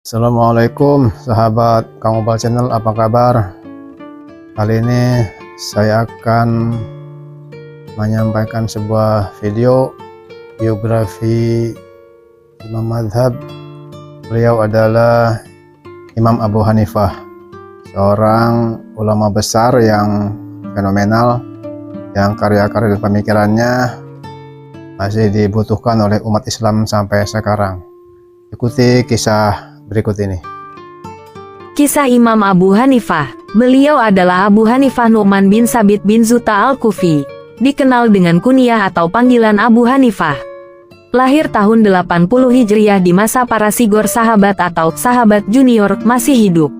Assalamualaikum sahabat Kang Obal Channel, apa kabar? Kali ini saya akan menyampaikan sebuah video biografi Imam Madhab. Beliau adalah Imam Abu Hanifah, seorang ulama besar yang fenomenal, yang karya-karya dan pemikirannya masih dibutuhkan oleh umat Islam sampai sekarang. Ikuti kisah berikut ini. Kisah Imam Abu Hanifah. Beliau adalah Abu Hanifah Nu'man bin Sabit bin Zuta al-Kufi, dikenal dengan kunyah atau panggilan Abu Hanifah. Lahir tahun 80 Hijriah di masa para sigor sahabat atau sahabat junior masih hidup.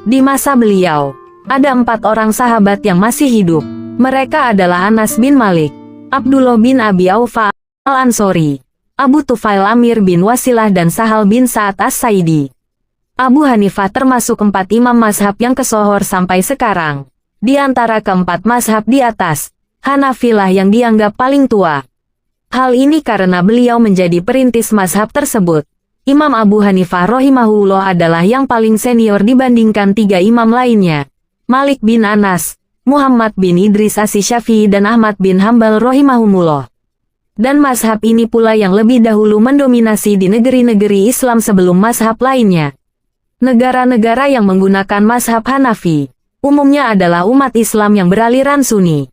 Di masa beliau, ada 4 orang sahabat yang masih hidup. Mereka adalah Anas bin Malik, Abdullah bin Abi Aufa al-Ansori, Abu Tufail Amir bin Wasilah dan Sahal bin Sa'ad as-Saidi. Abu Hanifah termasuk 4 imam mazhab yang kesohor sampai sekarang. Di antara keempat mazhab di atas, Hanafilah yang dianggap paling tua. Hal ini karena beliau menjadi perintis mazhab tersebut. Imam Abu Hanifah rahimahullah adalah yang paling senior dibandingkan 3 imam lainnya, Malik bin Anas, Muhammad bin Idris as-Syafi'i dan Ahmad bin Hambal rahimahumullah. Dan mazhab ini pula yang lebih dahulu mendominasi di negeri-negeri Islam sebelum mazhab lainnya. Negara-negara yang menggunakan mazhab Hanafi umumnya adalah umat Islam yang beraliran Sunni.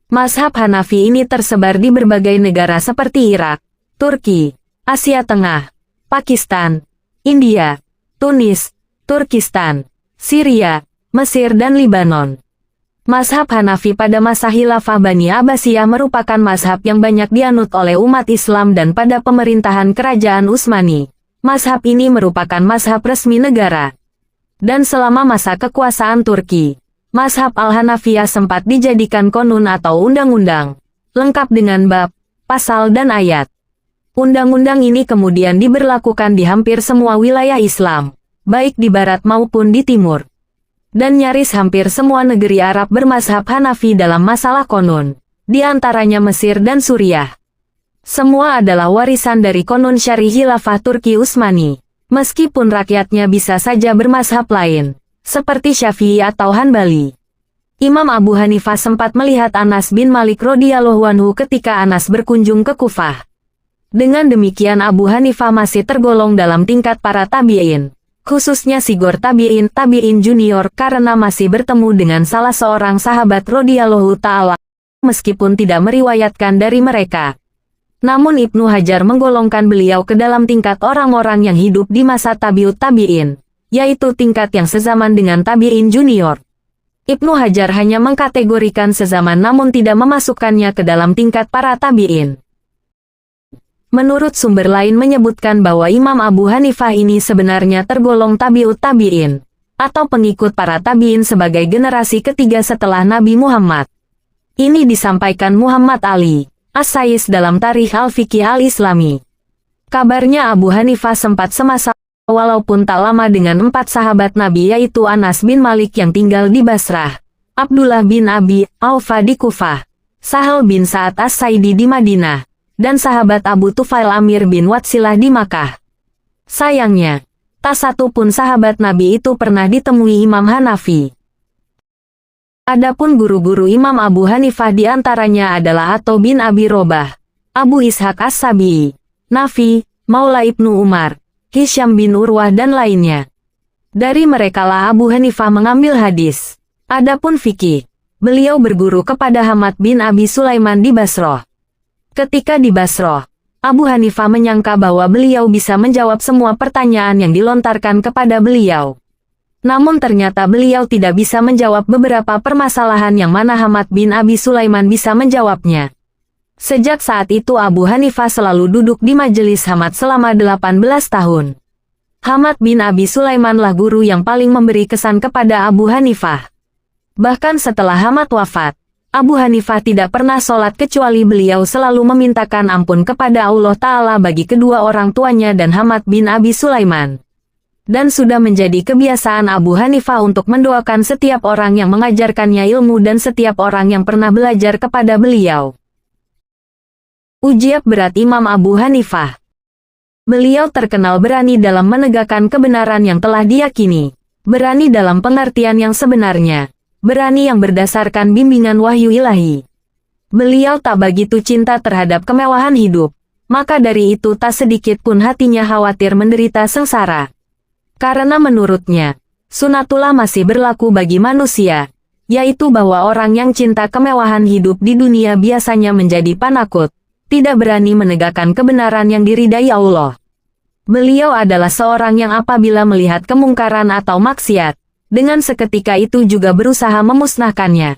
Mazhab Hanafi ini tersebar di berbagai negara seperti Irak, Turki, Asia Tengah, Pakistan, India, Tunis, Turkistan, Syria, Mesir dan Libanon. Mazhab Hanafi pada masa Khilafah Bani Abbasiyah merupakan mazhab yang banyak dianut oleh umat Islam dan pada pemerintahan Kerajaan Utsmani, mazhab ini merupakan mazhab resmi negara. Dan selama masa kekuasaan Turki, mazhab Al-Hanafiyah sempat dijadikan konun atau undang-undang, lengkap dengan bab, pasal dan ayat. Undang-undang ini kemudian diberlakukan di hampir semua wilayah Islam, baik di barat maupun di timur. Dan nyaris hampir semua negeri Arab bermazhab Hanafi dalam masalah konun, di antaranya Mesir dan Suriah. Semua adalah warisan dari konun syari Khilafah Turki Utsmani, meskipun rakyatnya bisa saja bermazhab lain, seperti Syafi'i atau Hanbali. Imam Abu Hanifah sempat melihat Anas bin Malik radhiyallahu anhu ketika Anas berkunjung ke Kufah. Dengan demikian Abu Hanifah masih tergolong dalam tingkat para tabi'in, khususnya sigor tabi'in junior karena masih bertemu dengan salah seorang sahabat radhiyallahu ta'ala, meskipun tidak meriwayatkan dari mereka. Namun Ibnu Hajar menggolongkan beliau ke dalam tingkat orang-orang yang hidup di masa tabi'ut tabi'in, yaitu tingkat yang sezaman dengan tabi'in junior. Ibnu Hajar hanya mengkategorikan sezaman namun tidak memasukkannya ke dalam tingkat para tabi'in. Menurut sumber lain menyebutkan bahwa Imam Abu Hanifah ini sebenarnya tergolong tabi'ut tabi'in, atau pengikut para tabi'in sebagai generasi ketiga setelah Nabi Muhammad. Ini disampaikan Muhammad Ali As-Sais dalam Tarikh Al-Fiqih Al-Islami. Kabarnya Abu Hanifah sempat semasa walaupun tak lama dengan 4 sahabat Nabi yaitu Anas bin Malik yang tinggal di Basrah, Abdullah bin Abi Aufa di Kufah, Sahal bin Sa'ad as-Saidi di Madinah, dan sahabat Abu Tufail Amir bin Wasilah di Makkah. Sayangnya, tak satu pun sahabat Nabi itu pernah ditemui Imam Hanafi. Adapun guru-guru Imam Abu Hanifah di antaranya adalah Atha bin Abi Robah, Abu Ishaq as-Sabi'i, Nafi, Maula Ibnu Umar, Hisyam bin Urwah dan lainnya. Dari merekalah Abu Hanifah mengambil hadis. Adapun fikih, beliau berguru kepada Hamad bin Abi Sulaiman di Basrah. Ketika di Basrah, Abu Hanifah menyangka bahwa beliau bisa menjawab semua pertanyaan yang dilontarkan kepada beliau. Namun ternyata beliau tidak bisa menjawab beberapa permasalahan yang mana Hamad bin Abi Sulaiman bisa menjawabnya. Sejak saat itu Abu Hanifah selalu duduk di majelis Hamad selama 18 tahun. Hamad bin Abi Sulaimanlah guru yang paling memberi kesan kepada Abu Hanifah. Bahkan setelah Hamad wafat, Abu Hanifah tidak pernah sholat kecuali beliau selalu memintakan ampun kepada Allah Ta'ala bagi kedua orang tuanya dan Hamad bin Abi Sulaiman. Dan sudah menjadi kebiasaan Abu Hanifah untuk mendoakan setiap orang yang mengajarkannya ilmu dan setiap orang yang pernah belajar kepada beliau. Ujiab berat Imam Abu Hanifah. Beliau terkenal berani dalam menegakkan kebenaran yang telah diyakini. Berani dalam pengertian yang sebenarnya. Berani yang berdasarkan bimbingan wahyu ilahi. Beliau tak begitu cinta terhadap kemewahan hidup. Maka dari itu tak sedikit pun hatinya khawatir menderita sengsara. Karena menurutnya, sunatullah masih berlaku bagi manusia. Yaitu bahwa orang yang cinta kemewahan hidup di dunia biasanya menjadi penakut. Tidak berani menegakkan kebenaran yang diridai Allah. Beliau adalah seorang yang apabila melihat kemungkaran atau maksiat, dengan seketika itu juga berusaha memusnahkannya.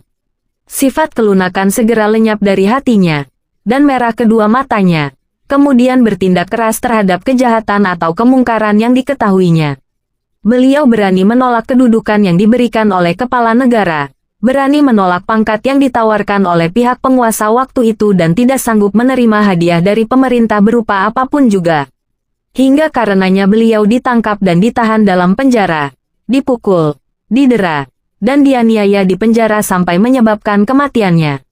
Sifat kelunakan segera lenyap dari hatinya, dan merah kedua matanya, kemudian bertindak keras terhadap kejahatan atau kemungkaran yang diketahuinya. Beliau berani menolak kedudukan yang diberikan oleh kepala negara, berani menolak pangkat yang ditawarkan oleh pihak penguasa waktu itu dan tidak sanggup menerima hadiah dari pemerintah berupa apapun juga. Hingga karenanya beliau ditangkap dan ditahan dalam penjara, dipukul, didera, dan dianiaya di penjara sampai menyebabkan kematiannya.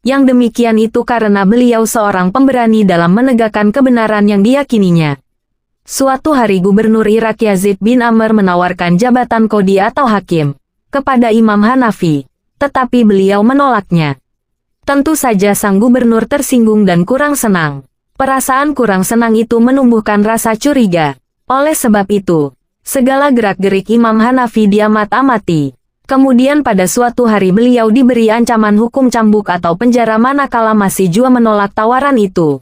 Yang demikian itu karena beliau seorang pemberani dalam menegakkan kebenaran yang diyakininya. Suatu hari Gubernur Irak Yazid bin Amr menawarkan jabatan qadhi atau hakim kepada Imam Hanafi, tetapi beliau menolaknya. Tentu saja sang gubernur tersinggung dan kurang senang. Perasaan kurang senang itu menumbuhkan rasa curiga. Oleh sebab itu, segala gerak-gerik Imam Hanafi diamat-amati. Kemudian pada suatu hari beliau diberi ancaman hukum cambuk atau penjara manakala masih jua menolak tawaran itu.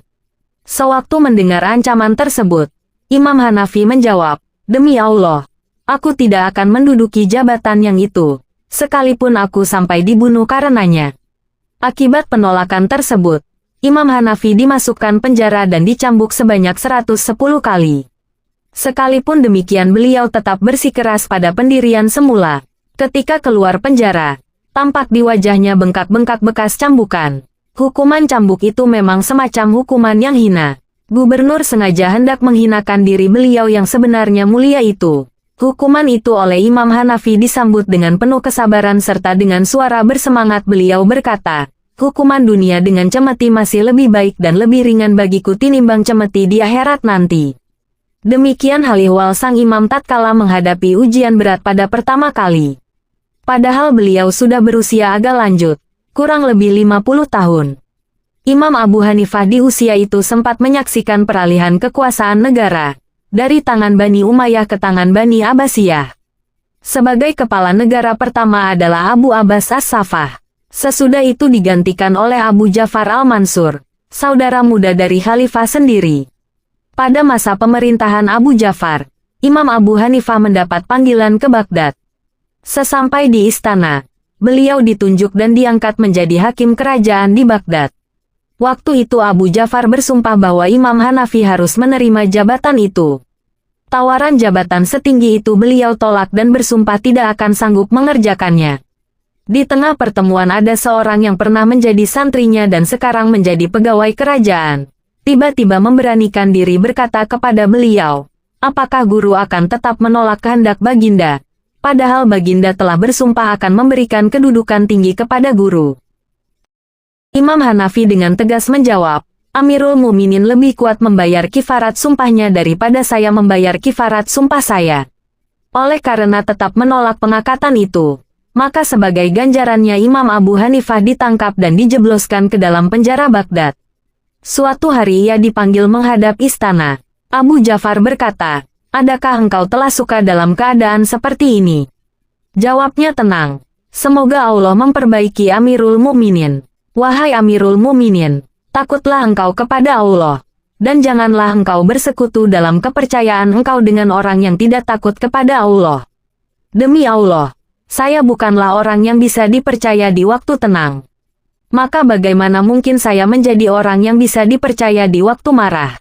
Sewaktu mendengar ancaman tersebut, Imam Hanafi menjawab, "Demi Allah, aku tidak akan menduduki jabatan yang itu, sekalipun aku sampai dibunuh karenanya." Akibat penolakan tersebut, Imam Hanafi dimasukkan penjara dan dicambuk sebanyak 110 kali. Sekalipun demikian beliau tetap bersikeras pada pendirian semula. Ketika keluar penjara, tampak di wajahnya bengkak-bengkak bekas cambukan. Hukuman cambuk itu memang semacam hukuman yang hina. Gubernur sengaja hendak menghinakan diri beliau yang sebenarnya mulia itu. Hukuman itu oleh Imam Hanafi disambut dengan penuh kesabaran serta dengan suara bersemangat beliau berkata, "Hukuman dunia dengan cemeti masih lebih baik dan lebih ringan bagiku tinimbang cemeti di akhirat nanti." Demikian halihwal sang imam tatkala menghadapi ujian berat pada pertama kali. Padahal beliau sudah berusia agak lanjut, kurang lebih 50 tahun. Imam Abu Hanifah di usia itu sempat menyaksikan peralihan kekuasaan negara, dari tangan Bani Umayyah ke tangan Bani Abbasiyah. Sebagai kepala negara pertama adalah Abu Abbas As-Saffah. Sesudah itu digantikan oleh Abu Ja'far Al-Mansur, saudara muda dari Khalifah sendiri. Pada masa pemerintahan Abu Ja'far, Imam Abu Hanifah mendapat panggilan ke Baghdad. Sesampai di istana, beliau ditunjuk dan diangkat menjadi hakim kerajaan di Baghdad. Waktu itu Abu Ja'far bersumpah bahwa Imam Hanafi harus menerima jabatan itu. Tawaran jabatan setinggi itu beliau tolak dan bersumpah tidak akan sanggup mengerjakannya. Di tengah pertemuan ada seorang yang pernah menjadi santrinya dan sekarang menjadi pegawai kerajaan. Tiba-tiba memberanikan diri berkata kepada beliau, "Apakah guru akan tetap menolak kehendak Baginda? Padahal Baginda telah bersumpah akan memberikan kedudukan tinggi kepada guru." Imam Hanafi dengan tegas menjawab, "Amirul Muminin lebih kuat membayar kifarat sumpahnya daripada saya membayar kifarat sumpah saya." Oleh karena tetap menolak pengangkatan itu, maka sebagai ganjarannya Imam Abu Hanifah ditangkap dan dijebloskan ke dalam penjara Baghdad. Suatu hari ia dipanggil menghadap istana. Abu Ja'far berkata, "Adakah engkau telah suka dalam keadaan seperti ini?" Jawabnya tenang, "Semoga Allah memperbaiki Amirul Mukminin." "Wahai Amirul Mukminin, takutlah engkau kepada Allah, dan janganlah engkau bersekutu dalam kepercayaan engkau dengan orang yang tidak takut kepada Allah. Demi Allah, saya bukanlah orang yang bisa dipercaya di waktu tenang. Maka bagaimana mungkin saya menjadi orang yang bisa dipercaya di waktu marah?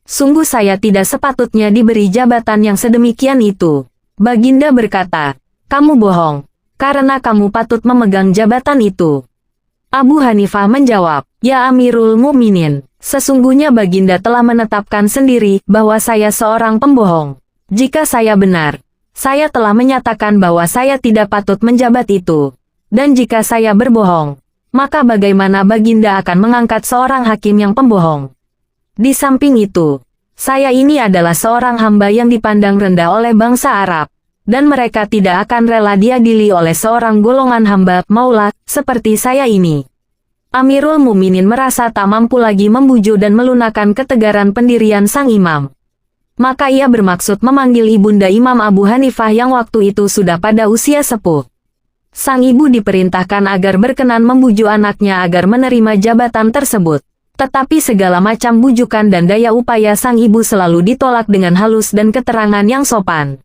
Sungguh saya tidak sepatutnya diberi jabatan yang sedemikian itu." Baginda berkata, "Kamu bohong, karena kamu patut memegang jabatan itu." Abu Hanifah menjawab, "Ya Amirul Mukminin, sesungguhnya Baginda telah menetapkan sendiri bahwa saya seorang pembohong. Jika saya benar, saya telah menyatakan bahwa saya tidak patut menjabat itu. Dan jika saya berbohong, maka bagaimana Baginda akan mengangkat seorang hakim yang pembohong? Di samping itu, Saya ini adalah seorang hamba yang dipandang rendah oleh bangsa Arab, dan mereka tidak akan rela diadili oleh seorang golongan hamba maula seperti saya ini. Amirul Mukminin merasa tak mampu lagi membujuk dan melunakkan ketegaran pendirian sang imam. Maka ia bermaksud memanggil ibunda Imam Abu Hanifah yang waktu itu sudah pada usia sepuh. Sang ibu diperintahkan agar berkenan membujuk anaknya agar menerima jabatan tersebut. Tetapi segala macam bujukan dan daya upaya sang ibu selalu ditolak dengan halus dan keterangan yang sopan.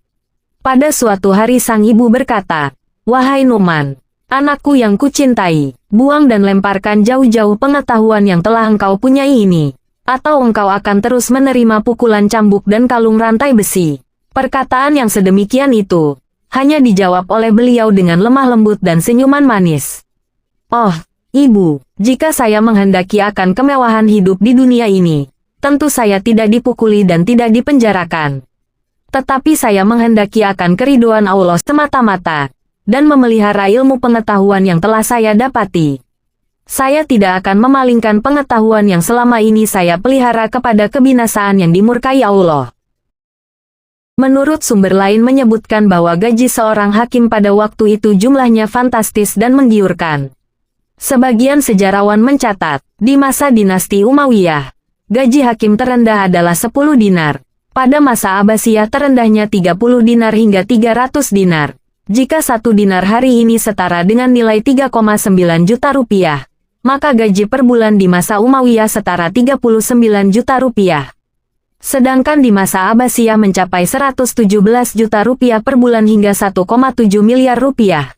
Pada suatu hari sang ibu berkata, "Wahai Nu'man, anakku yang kucintai, buang dan lemparkan jauh-jauh pengetahuan yang telah engkau punyai ini, atau engkau akan terus menerima pukulan cambuk dan kalung rantai besi." Perkataan yang sedemikian itu hanya dijawab oleh beliau dengan lemah lembut dan senyuman manis. "Oh, Ibu, jika saya menghendaki akan kemewahan hidup di dunia ini, tentu saya tidak dipukuli dan tidak dipenjarakan. Tetapi saya menghendaki akan keriduan Allah semata-mata, dan memelihara ilmu pengetahuan yang telah saya dapati. Saya tidak akan memalingkan pengetahuan yang selama ini saya pelihara kepada kebinasaan yang dimurkai Allah." Menurut sumber lain menyebutkan bahwa gaji seorang hakim pada waktu itu jumlahnya fantastis dan menggiurkan. Sebagian sejarawan mencatat, di masa dinasti Umayyah, gaji hakim terendah adalah 10 dinar. Pada masa Abbasiyah terendahnya 30 dinar hingga 300 dinar. Jika 1 dinar hari ini setara dengan nilai 3,9 juta rupiah, maka gaji per bulan di masa Umayyah setara 39 juta rupiah. Sedangkan di masa Abbasiyah mencapai 117 juta rupiah per bulan hingga 1,7 miliar rupiah.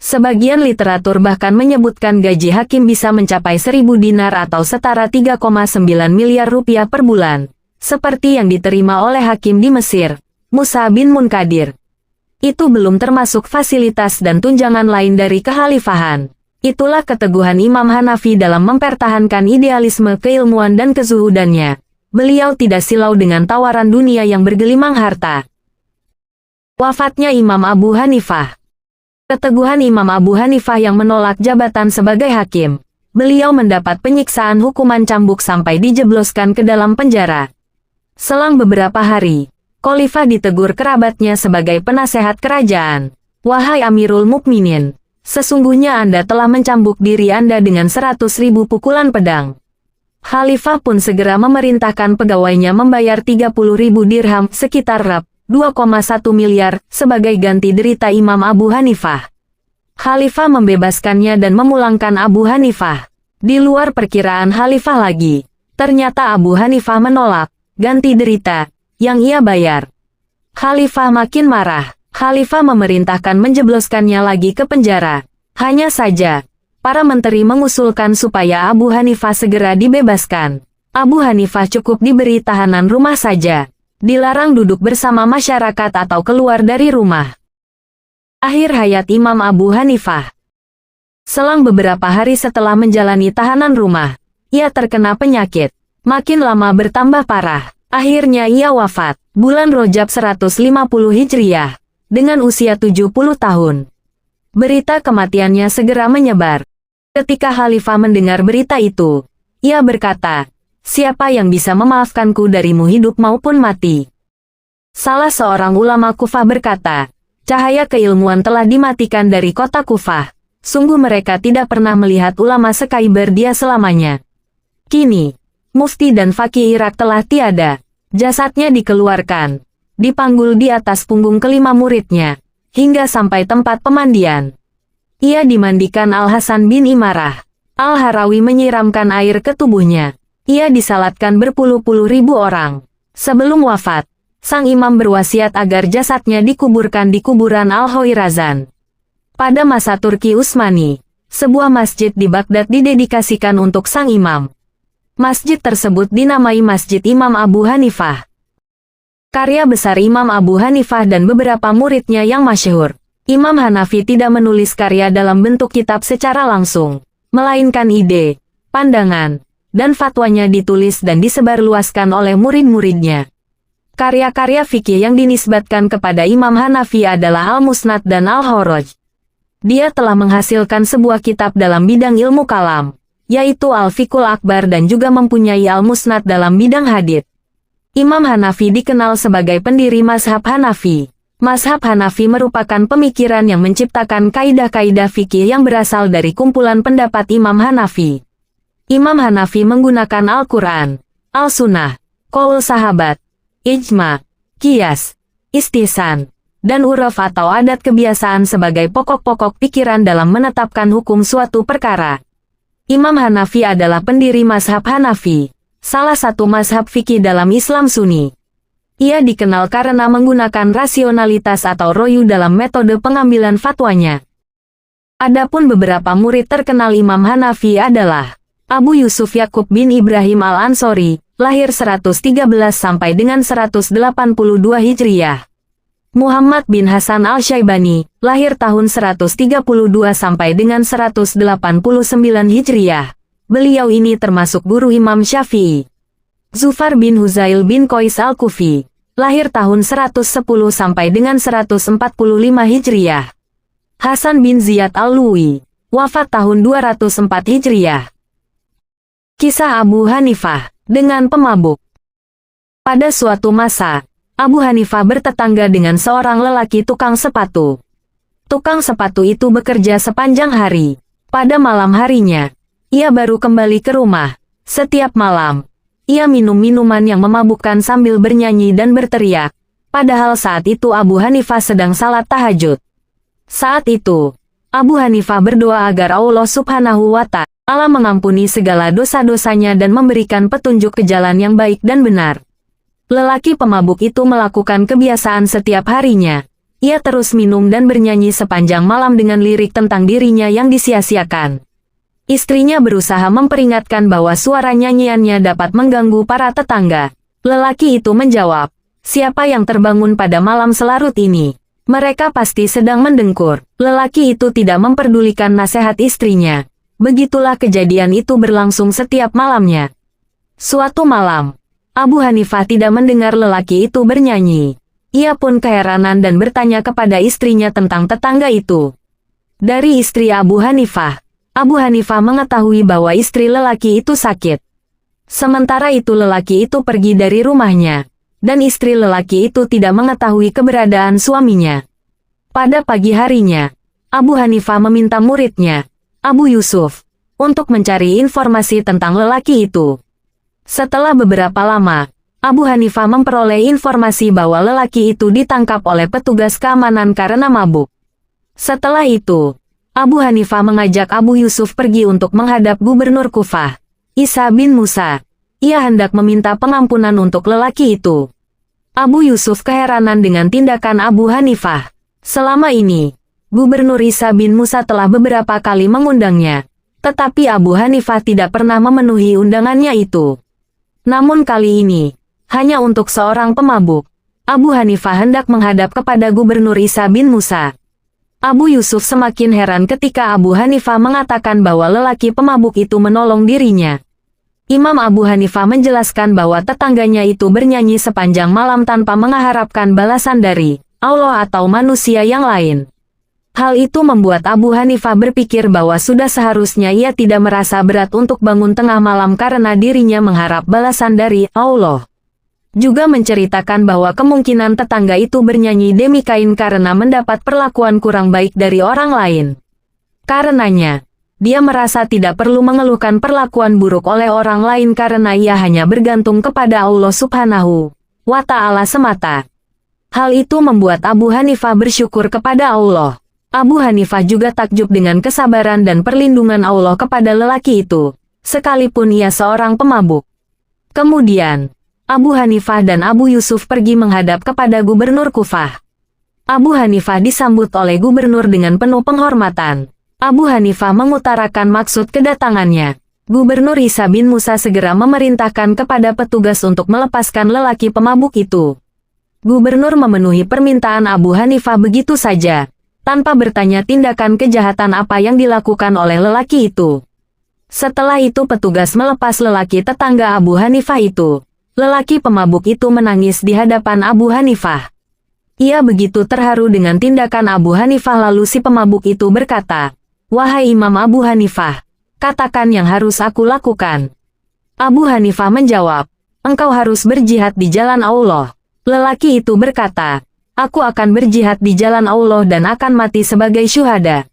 Sebagian literatur bahkan menyebutkan gaji hakim bisa mencapai 1.000 dinar atau setara 3,9 miliar rupiah per bulan, seperti yang diterima oleh hakim di Mesir, Musa bin Munkadir. Itu belum termasuk fasilitas dan tunjangan lain dari kekhalifahan. Itulah keteguhan Imam Hanafi dalam mempertahankan idealisme keilmuan dan kezuhudannya. Beliau tidak silau dengan tawaran dunia yang bergelimang harta. Wafatnya Imam Abu Hanifah. Keteguhan Imam Abu Hanifah yang menolak jabatan sebagai hakim. Beliau mendapat penyiksaan hukuman cambuk sampai dijebloskan ke dalam penjara. Selang beberapa hari, Khalifah ditegur kerabatnya sebagai penasehat kerajaan. "Wahai Amirul Mukminin, sesungguhnya Anda telah mencambuk diri Anda dengan 100.000 pukulan pedang." Khalifah pun segera memerintahkan pegawainya membayar 30.000 dirham sekitar Rp. 2,1 miliar, sebagai ganti derita Imam Abu Hanifah. Khalifah membebaskannya dan memulangkan Abu Hanifah. Di luar perkiraan Khalifah lagi, ternyata Abu Hanifah menolak ganti derita yang ia bayar. Khalifah makin marah. Khalifah memerintahkan menjebloskannya lagi ke penjara. Hanya saja, para menteri mengusulkan supaya Abu Hanifah segera dibebaskan. Abu Hanifah cukup diberi tahanan rumah saja. Dilarang duduk bersama masyarakat atau keluar dari rumah. Akhir hayat Imam Abu Hanifah. Selang beberapa hari setelah menjalani tahanan rumah, ia terkena penyakit. Makin lama bertambah parah. Akhirnya ia wafat, bulan Rajab 150 Hijriah, dengan usia 70 tahun. Berita kematiannya segera menyebar. Ketika Khalifah mendengar berita itu, ia berkata, "Siapa yang bisa memaafkanku darimu hidup maupun mati?" Salah seorang ulama Kufah berkata, "Cahaya keilmuan telah dimatikan dari kota Kufah. Sungguh mereka tidak pernah melihat ulama sekaliber dia selamanya." Kini, mufti dan faqih Irak telah tiada. Jasadnya dikeluarkan, dipanggul di atas punggung kelima muridnya, hingga sampai tempat pemandian. Ia dimandikan Al-Hasan bin Imarah. Al-Harawi menyiramkan air ke tubuhnya. Ia disalatkan berpuluh-puluh ribu orang. Sebelum wafat, sang imam berwasiat agar jasadnya dikuburkan di kuburan Al-Khairazan. Pada masa Turki Utsmani, sebuah masjid di Baghdad didedikasikan untuk sang imam. Masjid tersebut dinamai Masjid Imam Abu Hanifah. Karya besar Imam Abu Hanifah dan beberapa muridnya yang masyhur. Imam Hanafi tidak menulis karya dalam bentuk kitab secara langsung, melainkan ide, pandangan, dan fatwanya ditulis dan disebarluaskan oleh murid-muridnya. Karya-karya fikih yang dinisbatkan kepada Imam Hanafi adalah Al-Musnad dan Al-Kharaj. Dia telah menghasilkan sebuah kitab dalam bidang ilmu kalam, yaitu Al-Fiqhul Akbar, dan juga mempunyai Al-Musnad dalam bidang hadits. Imam Hanafi dikenal sebagai pendiri mazhab Hanafi. Mazhab Hanafi merupakan pemikiran yang menciptakan kaidah-kaidah fikih yang berasal dari kumpulan pendapat Imam Hanafi. Imam Hanafi menggunakan Al-Quran, Al-Sunnah, Qaul sahabat, Ijma, Qiyas, Istihsan, dan uruf atau adat kebiasaan sebagai pokok-pokok pikiran dalam menetapkan hukum suatu perkara. Imam Hanafi adalah pendiri mazhab Hanafi, salah satu mazhab fikih dalam Islam Sunni. Ia dikenal karena menggunakan rasionalitas atau royu dalam metode pengambilan fatwanya. Adapun beberapa murid terkenal Imam Hanafi adalah Abu Yusuf Yakub bin Ibrahim Al-Ansori, lahir 113 sampai dengan 182 Hijriyah. Muhammad bin Hasan Al-Syaibani, lahir tahun 132 sampai dengan 189 Hijriyah. Beliau ini termasuk guru Imam Syafi'i. Zufar bin Huzail bin Qais Al-Kufi, lahir tahun 110 sampai dengan 145 Hijriyah. Hasan bin Ziyad Al-Luwi, wafat tahun 204 Hijriyah. Kisah Abu Hanifah dengan pemabuk. Pada suatu masa, Abu Hanifah bertetangga dengan seorang lelaki tukang sepatu. Tukang sepatu itu bekerja sepanjang hari. Pada malam harinya, ia baru kembali ke rumah. Setiap malam, ia minum minuman yang memabukkan sambil bernyanyi dan berteriak. Padahal saat itu Abu Hanifah sedang salat tahajud. Saat itu, Abu Hanifah berdoa agar Allah Subhanahu wa Ta'ala mengampuni segala dosa-dosanya dan memberikan petunjuk ke jalan yang baik dan benar. Lelaki pemabuk itu melakukan kebiasaan setiap harinya. Ia terus minum dan bernyanyi sepanjang malam dengan lirik tentang dirinya yang disia-siakan. Istrinya berusaha memperingatkan bahwa suara nyanyiannya dapat mengganggu para tetangga. Lelaki itu menjawab, "Siapa yang terbangun pada malam selarut ini? Mereka pasti sedang mendengkur." Lelaki itu tidak memperdulikan nasihat istrinya. Begitulah kejadian itu berlangsung setiap malamnya. Suatu malam, Abu Hanifah tidak mendengar lelaki itu bernyanyi. Ia pun keheranan dan bertanya kepada istrinya tentang tetangga itu. Dari istri Abu Hanifah mengetahui bahwa istri lelaki itu sakit. Sementara itu lelaki itu pergi dari rumahnya, dan istri lelaki itu tidak mengetahui keberadaan suaminya. Pada pagi harinya, Abu Hanifah meminta muridnya, Abu Yusuf, untuk mencari informasi tentang lelaki itu. Setelah beberapa lama, Abu Hanifah memperoleh informasi bahwa lelaki itu ditangkap oleh petugas keamanan karena mabuk. Setelah itu, Abu Hanifah mengajak Abu Yusuf pergi untuk menghadap Gubernur Kufah, Isa bin Musa. Ia hendak meminta pengampunan untuk lelaki itu. Abu Yusuf keheranan dengan tindakan Abu Hanifah. Selama ini, Gubernur Isa bin Musa telah beberapa kali mengundangnya, tetapi Abu Hanifah tidak pernah memenuhi undangannya itu. Namun kali ini, hanya untuk seorang pemabuk, Abu Hanifah hendak menghadap kepada Gubernur Isa bin Musa. Abu Yusuf semakin heran ketika Abu Hanifah mengatakan bahwa lelaki pemabuk itu menolong dirinya. Imam Abu Hanifah menjelaskan bahwa tetangganya itu bernyanyi sepanjang malam tanpa mengharapkan balasan dari Allah atau manusia yang lain. Hal itu membuat Abu Hanifah berpikir bahwa sudah seharusnya ia tidak merasa berat untuk bangun tengah malam karena dirinya mengharap balasan dari Allah. Juga menceritakan bahwa kemungkinan tetangga itu bernyanyi demikian karena mendapat perlakuan kurang baik dari orang lain. Karenanya, dia merasa tidak perlu mengeluhkan perlakuan buruk oleh orang lain karena ia hanya bergantung kepada Allah Subhanahu wa Ta'ala semata. Hal itu membuat Abu Hanifah bersyukur kepada Allah. Abu Hanifah juga takjub dengan kesabaran dan perlindungan Allah kepada lelaki itu, sekalipun ia seorang pemabuk. Kemudian, Abu Hanifah dan Abu Yusuf pergi menghadap kepada Gubernur Kufah. Abu Hanifah disambut oleh gubernur dengan penuh penghormatan. Abu Hanifah mengutarakan maksud kedatangannya. Gubernur Isa bin Musa segera memerintahkan kepada petugas untuk melepaskan lelaki pemabuk itu. Gubernur memenuhi permintaan Abu Hanifah begitu saja, tanpa bertanya tindakan kejahatan apa yang dilakukan oleh lelaki itu. Setelah itu petugas melepas lelaki tetangga Abu Hanifah itu. Lelaki pemabuk itu menangis di hadapan Abu Hanifah. Ia begitu terharu dengan tindakan Abu Hanifah lalu si pemabuk itu berkata, "Wahai Imam Abu Hanifah, katakan yang harus aku lakukan." Abu Hanifah menjawab, engkau harus berjihad di jalan Allah. Lelaki itu berkata, aku akan berjihad di jalan Allah dan akan mati sebagai syuhada.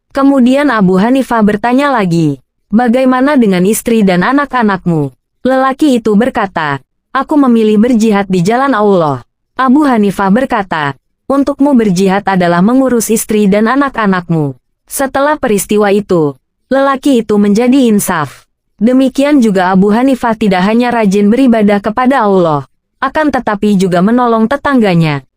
Kemudian Abu Hanifah bertanya lagi, bagaimana dengan istri dan anak-anakmu? Lelaki itu berkata, aku memilih berjihad di jalan Allah. Abu Hanifah berkata, untukmu berjihad adalah mengurus istri dan anak-anakmu. Setelah peristiwa itu, lelaki itu menjadi insaf. Demikian juga Abu Hanifah tidak hanya rajin beribadah kepada Allah, akan tetapi juga menolong tetangganya.